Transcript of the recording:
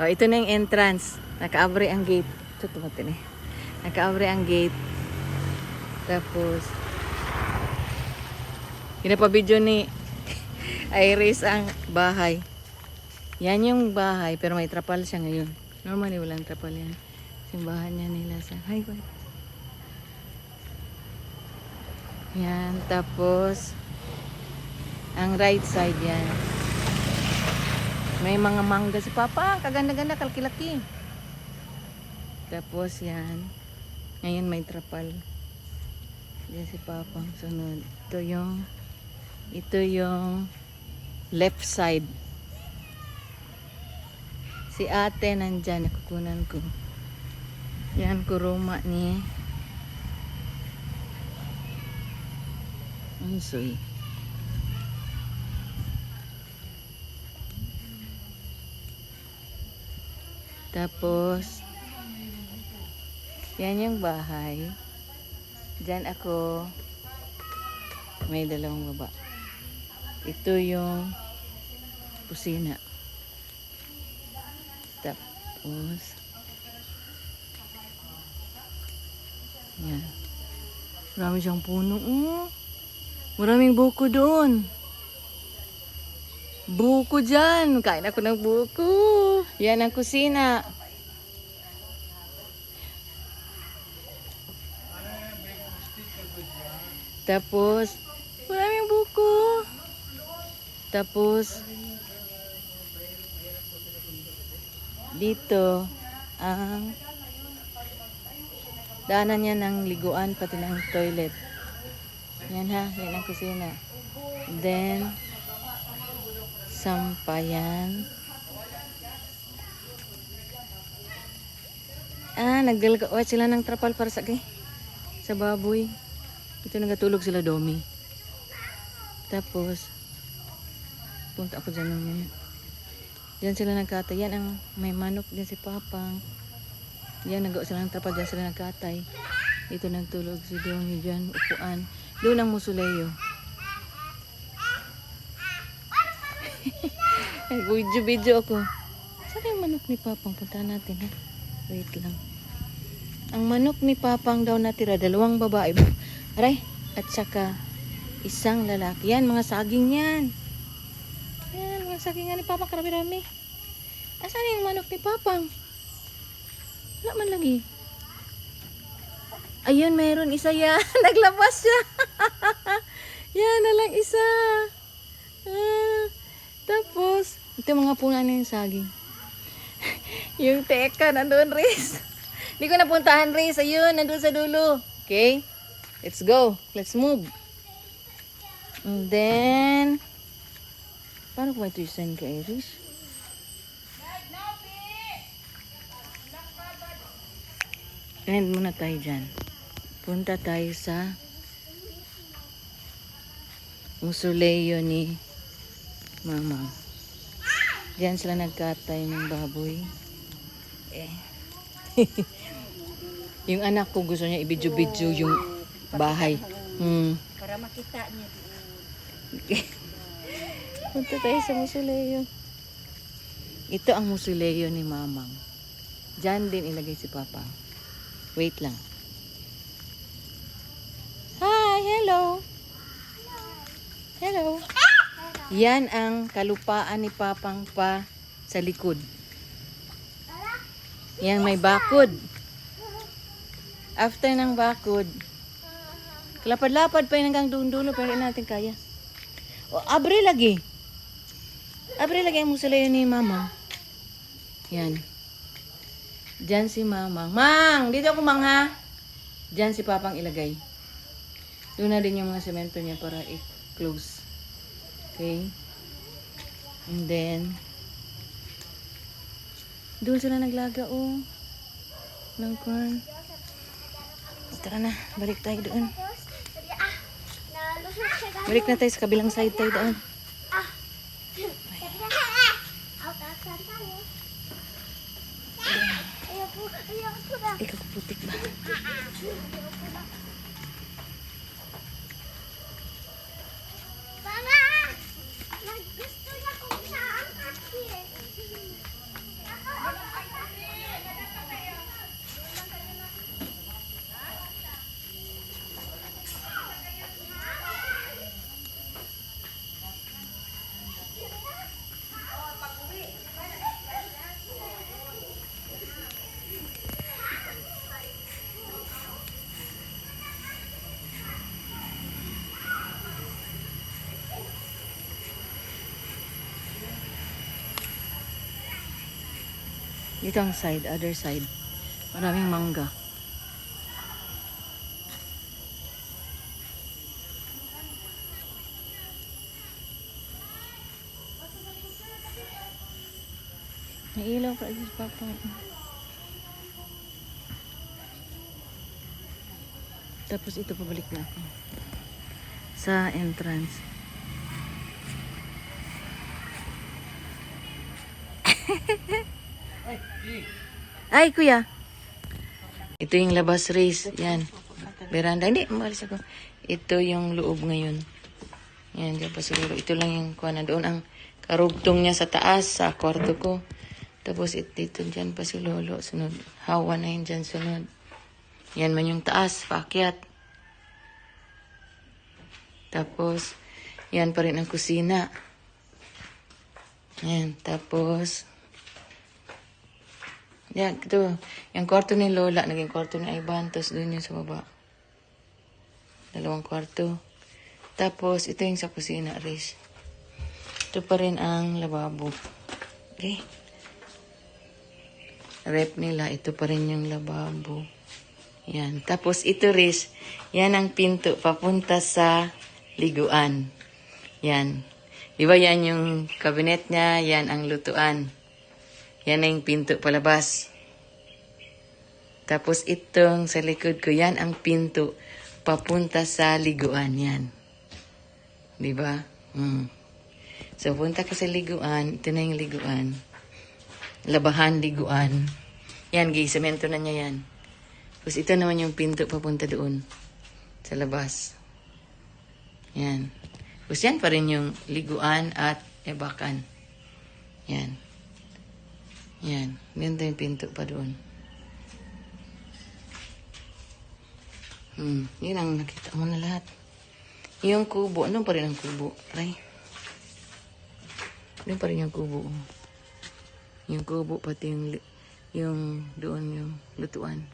Oh, ito na yung entrance. Naka-abre ang gate. Ito tumatin eh. Naka-abre ang gate. Tapos, pinapabidyo ni Iris ang bahay. Yan yung bahay, pero may trapal siya ngayon. Normally, walang trapal yan. Simbahan niya nila sa... Hi, bye. Yan, tapos, ang right side yan. May mga mangga si Papa. Kaganda-ganda, kalkilaki. Tapos, yan. Ngayon may trapal. Yan si Papa. Sunod. Ito yung left side. Si ate nandyan, nakukunan ko. Yan, kuruma ni Ansoy. Tapos, yan yung bahay. Diyan ako, may dalawang baba. Ito yung kusina. Tapos, yan. Marami siyang puno. Maraming buko doon. Buko dyan. Kain ako ng buko. Yan ang kusina. Tapos, maraming buko. Tapos, dito, ang daanan niya ng liguan, pati ng toilet. Yan ha, yan ang kusina. Then, sampayan. Nagdalagawa sila ng trapal para sa baboy. Ito nagatulog sila domi. Tapos, punta ako dyan naman. Diyan sila nagkatay. Yan ang may manok din si Papang. Diyan nagawa sila ng trapal. Diyan sila nagkatay. Ito nagtulog si Domi dyan. Upuan. Doon ang musuleyo. Video ako. Saan yung manok ni Papang? Punta natin ha. Wait lang. Ang manok ni Papang daw natira. 2 babae. Aray. At saka 1 lalaki. Yan, mga saging yan. Yan, mga saging nga ni Papang. Karami-rami. Asan yung manok ni Papang? Wala man lagi. Ayun, meron isa yan. Naglabas siya. Yan na lang isa. Tapos, ito mga punan ng saging. Yung teka, nandun, Riz. Hindi ko napuntahan, Riz. Ayun, nandun sa dulo. Okay? Let's go. Let's move. And then, paano ko ito i-send ka, Iris? End muna tayo dyan. Punta tayo sa musuleyo ni Mama. Diyan sila nagkatay ng baboy. Yung anak ko gusto niya i-video-video yung bahay. Para makita niya. Punta tayo sa musuleyo. Ito ang musuleyo ni Mamang. Diyan din ilagay si Papa. Wait lang. Hi, hello. Hello. Yan ang kalupaan ni Papang pa sa likod. Yan may bakod. After ng bakod, lapad-lapad pa yun hanggang dulo pero hindi natin kaya. O, abre lagi. Abre lagi ang musuleyo ni Mama. Yan. Diyan si Mamang. Mang! Dito ako, Mang, ha? Diyan si Papang ilagay. Doon na din yung mga semento niya para i-close. Okay? And then, doon sila naglaga, oh. Ng corn. Tara na, balik tayo doon. Balik na tayo sa kabilang side tayo doon. Ikaw putik ba? Gusto niya kung saan kasi. Dito ang side, other side. Maraming mangga. May ilaw pa dito pa. Tapos ito pabalik na ako. Sa entrance. Ay, kuya. Ito yung labas race. Yan. Veranda. Hindi, umalis ako. Ito yung loob ngayon. Yan, diyan pa siguro. Ito lang yung kuha na doon. Ang karugtong niya sa taas, sa kwarto ko. Tapos ito dyan pa si Lolo. Sunod. Hawa na yun dyan sunod. Yan man yung taas, paakyat. Tapos, yan pa rin ang kusina. Yan, tapos, yan, ito. Yung kwarto ni Lola, naging kwarto ni Ivan. Tapos doon yung sa baba. 2 kwarto. Tapos, ito yung sa kusina, Riz. Ito pa rin ang lababo. Okay. Rep nila, ito pa rin yung lababo. Yan. Tapos, ito, Riz, yan ang pinto papunta sa liguan. Yan. Di ba yan yung cabinet niya? Yan ang lutuan. Yan ang pinto palabas. Tapos itong sa likod ko, yan ang pinto papunta sa liguan. Yan. Di ba? So, punta ka sa liguan. Ito na yung liguan. Labahan, liguan. Yan, gisemento na niya yan. Tapos ito naman yung pinto papunta doon. Sa labas. Yan. Tapos yan pa rin yung liguan at ebakan. Yan. Yan. Ganda yung pinto pa doon. Yun ang nakita mo na lahat. Yung kubo. Ano pa rin ang kubo? Try. Ano pa rin yung kubo? Yung kubo pati yung doon yung lutuan.